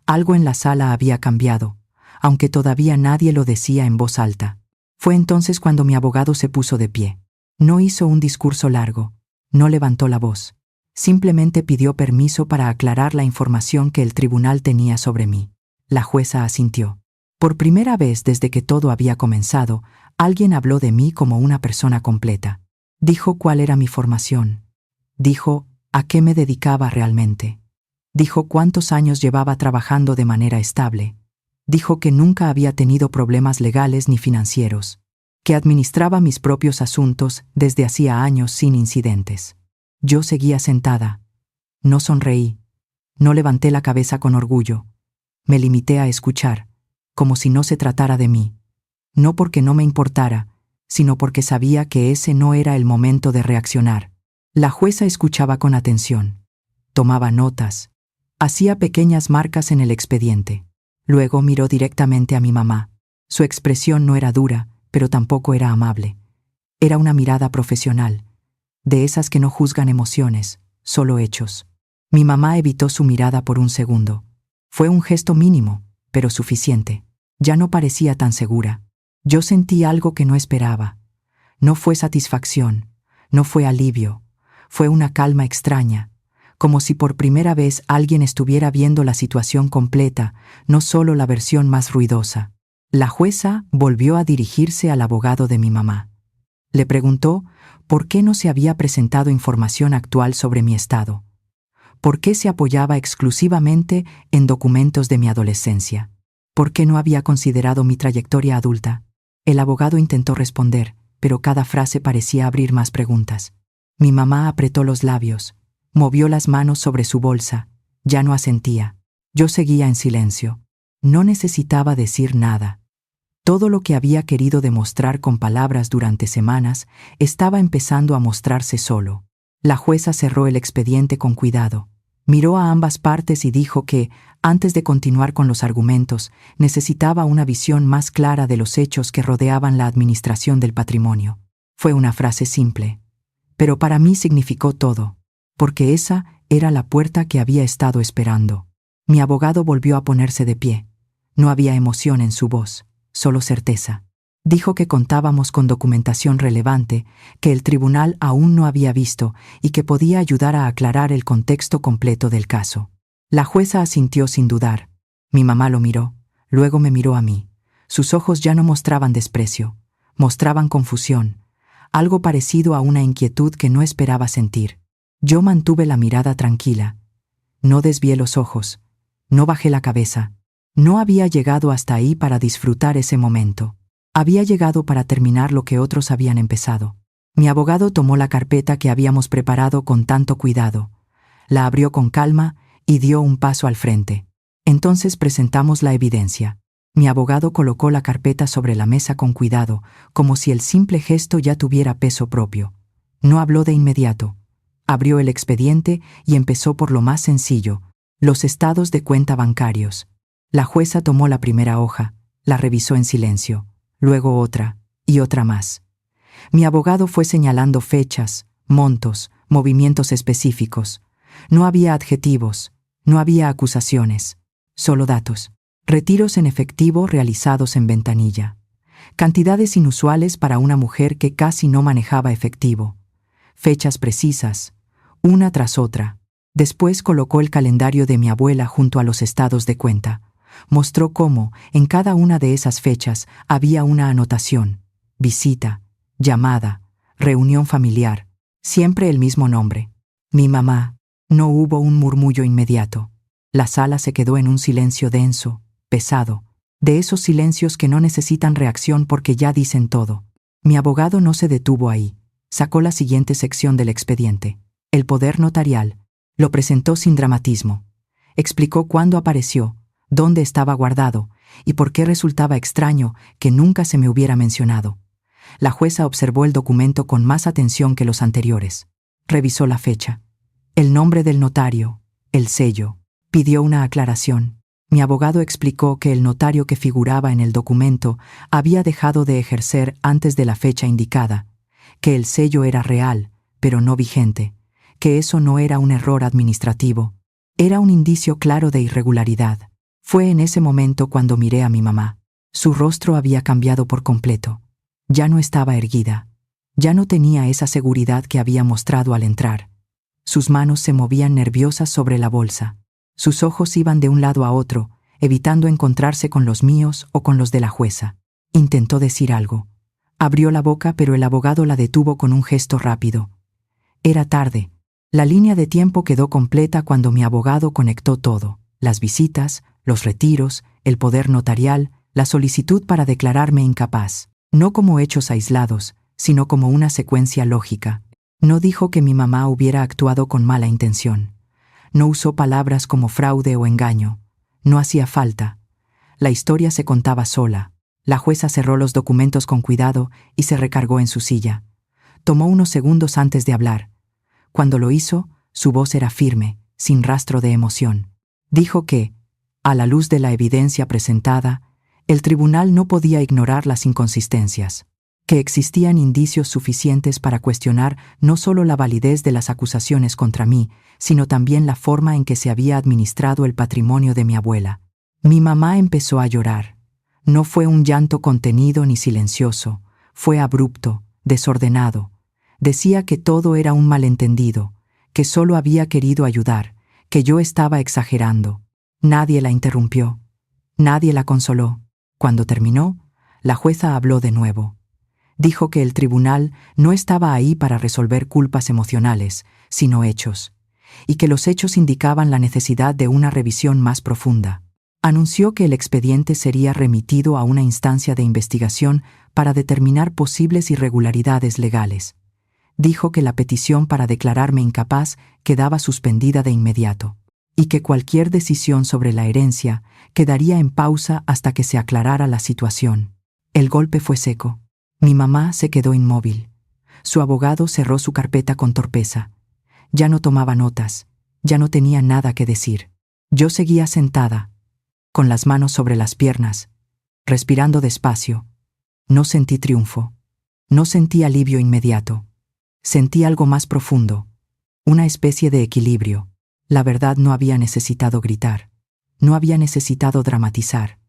Algo en la sala había cambiado, aunque todavía nadie lo decía en voz alta. Fue entonces cuando mi abogado se puso de pie. No hizo un discurso largo, no levantó la voz. Simplemente pidió permiso para aclarar la información que el tribunal tenía sobre mí. La jueza asintió. Por primera vez desde que todo había comenzado, alguien habló de mí como una persona completa. Dijo cuál era mi formación. Dijo a qué me dedicaba realmente. Dijo cuántos años llevaba trabajando de manera estable. Dijo que nunca había tenido problemas legales ni financieros, que administraba mis propios asuntos desde hacía años sin incidentes. Yo seguía sentada. No sonreí. No levanté la cabeza con orgullo. Me limité a escuchar, como si no se tratara de mí. No porque no me importara, sino porque sabía que ese no era el momento de reaccionar. La jueza escuchaba con atención. Tomaba notas. Hacía pequeñas marcas en el expediente. Luego miró directamente a mi mamá. Su expresión no era dura, pero tampoco era amable. Era una mirada profesional, de esas que no juzgan emociones, solo hechos. Mi mamá evitó su mirada por un segundo. Fue un gesto mínimo, pero suficiente. Ya no parecía tan segura. Yo sentí algo que no esperaba. No fue satisfacción, no fue alivio, fue una calma extraña, como si por primera vez alguien estuviera viendo la situación completa, no solo la versión más ruidosa. La jueza volvió a dirigirse al abogado de mi mamá. Le preguntó por qué no se había presentado información actual sobre mi estado. ¿Por qué se apoyaba exclusivamente en documentos de mi adolescencia? ¿Por qué no había considerado mi trayectoria adulta? El abogado intentó responder, pero cada frase parecía abrir más preguntas. Mi mamá apretó los labios, movió las manos sobre su bolsa, ya no asentía. Yo seguía en silencio. No necesitaba decir nada. Todo lo que había querido demostrar con palabras durante semanas estaba empezando a mostrarse solo. La jueza cerró el expediente con cuidado. Miró a ambas partes y dijo que, antes de continuar con los argumentos, necesitaba una visión más clara de los hechos que rodeaban la administración del patrimonio. Fue una frase simple, pero para mí significó todo, porque esa era la puerta que había estado esperando. Mi abogado volvió a ponerse de pie. No había emoción en su voz, solo certeza. Dijo que contábamos con documentación relevante, que el tribunal aún no había visto y que podía ayudar a aclarar el contexto completo del caso. La jueza asintió sin dudar. Mi mamá lo miró, luego me miró a mí. Sus ojos ya no mostraban desprecio, mostraban confusión, algo parecido a una inquietud que no esperaba sentir. Yo mantuve la mirada tranquila. No desvié los ojos, no bajé la cabeza. No había llegado hasta ahí para disfrutar ese momento. Había llegado para terminar lo que otros habían empezado. Mi abogado tomó la carpeta que habíamos preparado con tanto cuidado, la abrió con calma y dio un paso al frente. Entonces presentamos la evidencia. Mi abogado colocó la carpeta sobre la mesa con cuidado, como si el simple gesto ya tuviera peso propio. No habló de inmediato. Abrió el expediente y empezó por lo más sencillo, los estados de cuenta bancarios. La jueza tomó la primera hoja, la revisó en silencio, luego otra y otra más. Mi abogado fue señalando fechas, montos, movimientos específicos. No había adjetivos, no había acusaciones, solo datos. Retiros en efectivo realizados en ventanilla. Cantidades inusuales para una mujer que casi no manejaba efectivo. Fechas precisas, una tras otra. Después colocó el calendario de mi abuela junto a los estados de cuenta. Mostró cómo, en cada una de esas fechas, había una anotación: visita, llamada, reunión familiar, siempre el mismo nombre. Mi mamá. No hubo un murmullo inmediato. La sala se quedó en un silencio denso, pesado, de esos silencios que no necesitan reacción porque ya dicen todo. Mi abogado no se detuvo ahí. Sacó la siguiente sección del expediente, el poder notarial. Lo presentó sin dramatismo. Explicó cuándo apareció, dónde estaba guardado y por qué resultaba extraño que nunca se me hubiera mencionado. La jueza observó el documento con más atención que los anteriores. Revisó la fecha, el nombre del notario, el sello. Pidió una aclaración. Mi abogado explicó que el notario que figuraba en el documento había dejado de ejercer antes de la fecha indicada, que el sello era real, pero no vigente, que eso no era un error administrativo, era un indicio claro de irregularidad. Fue en ese momento cuando miré a mi mamá. Su rostro había cambiado por completo. Ya no estaba erguida. Ya no tenía esa seguridad que había mostrado al entrar. Sus manos se movían nerviosas sobre la bolsa. Sus ojos iban de un lado a otro, evitando encontrarse con los míos o con los de la jueza. Intentó decir algo. Abrió la boca, pero el abogado la detuvo con un gesto rápido. Era tarde. La línea de tiempo quedó completa cuando mi abogado conectó todo: las visitas, los retiros, el poder notarial, la solicitud para declararme incapaz. No como hechos aislados, sino como una secuencia lógica. No dijo que mi mamá hubiera actuado con mala intención. No usó palabras como fraude o engaño. No hacía falta. La historia se contaba sola. La jueza cerró los documentos con cuidado y se recargó en su silla. Tomó unos segundos antes de hablar. Cuando lo hizo, su voz era firme, sin rastro de emoción. Dijo que, a la luz de la evidencia presentada, el tribunal no podía ignorar las inconsistencias, que existían indicios suficientes para cuestionar no solo la validez de las acusaciones contra mí, sino también la forma en que se había administrado el patrimonio de mi abuela. Mi mamá empezó a llorar. No fue un llanto contenido ni silencioso, fue abrupto, desordenado. Decía que todo era un malentendido, que solo había querido ayudar, que yo estaba exagerando. Nadie la interrumpió. Nadie la consoló. Cuando terminó, la jueza habló de nuevo. Dijo que el tribunal no estaba ahí para resolver culpas emocionales, sino hechos, y que los hechos indicaban la necesidad de una revisión más profunda. Anunció que el expediente sería remitido a una instancia de investigación para determinar posibles irregularidades legales. Dijo que la petición para declararme incapaz quedaba suspendida de inmediato, y que cualquier decisión sobre la herencia quedaría en pausa hasta que se aclarara la situación. El golpe fue seco. Mi mamá se quedó inmóvil. Su abogado cerró su carpeta con torpeza. Ya no tomaba notas, Ya no tenía nada que decir. Yo seguía sentada, con las manos sobre las piernas, respirando despacio. No sentí triunfo. No sentí alivio inmediato. Sentí algo más profundo, una especie de equilibrio. La verdad no había necesitado gritar. No había necesitado dramatizar.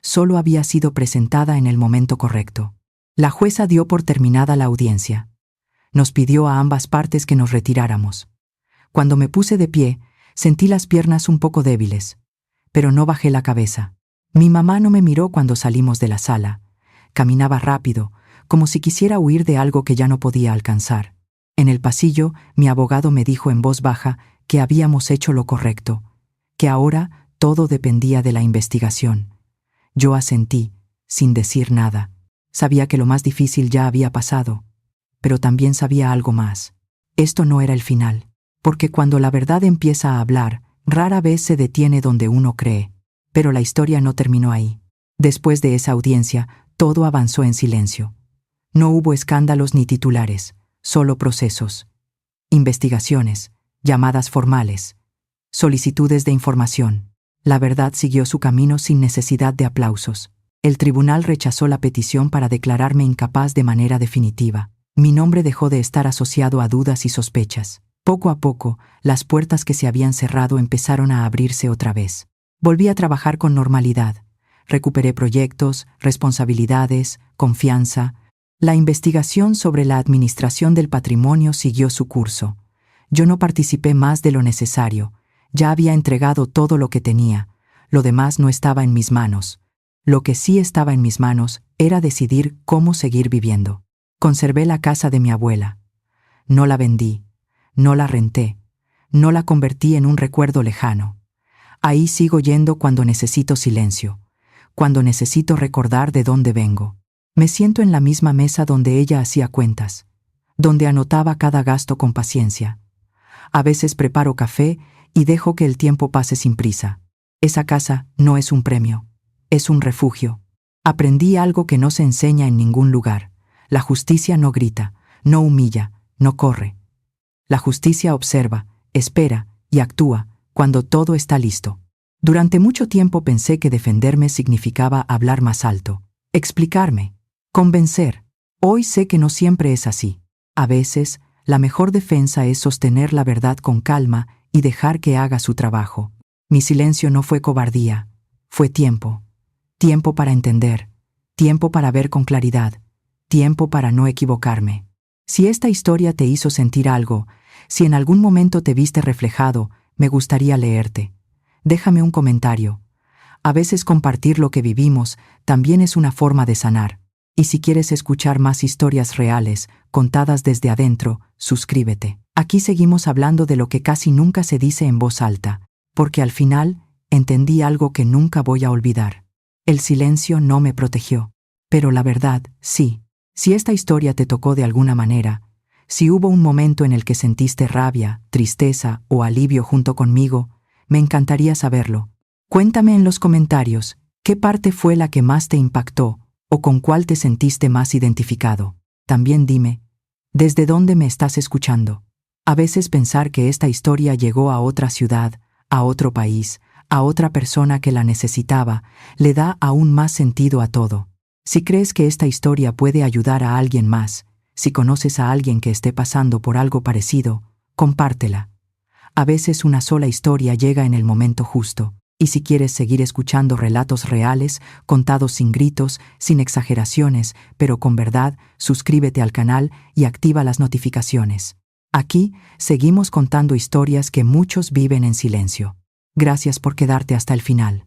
Solo había sido presentada en el momento correcto. La jueza dio por terminada la audiencia. Nos pidió a ambas partes que nos retiráramos. Cuando me puse de pie, sentí las piernas un poco débiles, pero no bajé la cabeza. Mi mamá no me miró cuando salimos de la sala. Caminaba rápido, como si quisiera huir de algo que ya no podía alcanzar. En el pasillo, mi abogado me dijo en voz baja que habíamos hecho lo correcto, que ahora todo dependía de la investigación. Yo asentí, sin decir nada. Sabía que lo más difícil ya había pasado, pero también sabía algo más. Esto no era el final, porque cuando la verdad empieza a hablar, rara vez se detiene donde uno cree. Pero la historia no terminó ahí. Después de esa audiencia, todo avanzó en silencio. No hubo escándalos ni titulares, solo procesos, investigaciones, llamadas formales, solicitudes de información. La verdad siguió su camino sin necesidad de aplausos. El tribunal rechazó la petición para declararme incapaz de manera definitiva. Mi nombre dejó de estar asociado a dudas y sospechas. Poco a poco, las puertas que se habían cerrado empezaron a abrirse otra vez. Volví a trabajar con normalidad. Recuperé proyectos, responsabilidades, confianza. La investigación sobre la administración del patrimonio siguió su curso. Yo no participé más de lo necesario. Ya había entregado todo lo que tenía. Lo demás no estaba en mis manos. Lo que sí estaba en mis manos era decidir cómo seguir viviendo. Conservé la casa de mi abuela. No la vendí, no la renté, no la convertí en un recuerdo lejano. Ahí sigo yendo cuando necesito silencio, cuando necesito recordar de dónde vengo. Me siento en la misma mesa donde ella hacía cuentas, donde anotaba cada gasto con paciencia. A veces preparo café y dejo que el tiempo pase sin prisa. Esa casa no es un premio, es un refugio. Aprendí algo que no se enseña en ningún lugar. La justicia no grita, no humilla, no corre. La justicia observa, espera y actúa cuando todo está listo. Durante mucho tiempo pensé que defenderme significaba hablar más alto, explicarme, convencer. Hoy sé que no siempre es así. A veces, la mejor defensa es sostener la verdad con calma y dejar que haga su trabajo. Mi silencio no fue cobardía, fue tiempo. Tiempo para entender, tiempo para ver con claridad, tiempo para no equivocarme. Si esta historia te hizo sentir algo, si en algún momento te viste reflejado, me gustaría leerte. Déjame un comentario. A veces compartir lo que vivimos también es una forma de sanar. Y si quieres escuchar más historias reales, contadas desde adentro, suscríbete. Aquí seguimos hablando de lo que casi nunca se dice en voz alta, porque al final entendí algo que nunca voy a olvidar. El silencio no me protegió, pero la verdad, sí. Si esta historia te tocó de alguna manera, si hubo un momento en el que sentiste rabia, tristeza o alivio junto conmigo, me encantaría saberlo. Cuéntame en los comentarios qué parte fue la que más te impactó o con cuál te sentiste más identificado. También dime, ¿desde dónde me estás escuchando? A veces pensar que esta historia llegó a otra ciudad, a otro país, a otra persona que la necesitaba, le da aún más sentido a todo. Si crees que esta historia puede ayudar a alguien más, si conoces a alguien que esté pasando por algo parecido, compártela. A veces una sola historia llega en el momento justo, y si quieres seguir escuchando relatos reales, contados sin gritos, sin exageraciones, pero con verdad, suscríbete al canal y activa las notificaciones. Aquí seguimos contando historias que muchos viven en silencio. Gracias por quedarte hasta el final.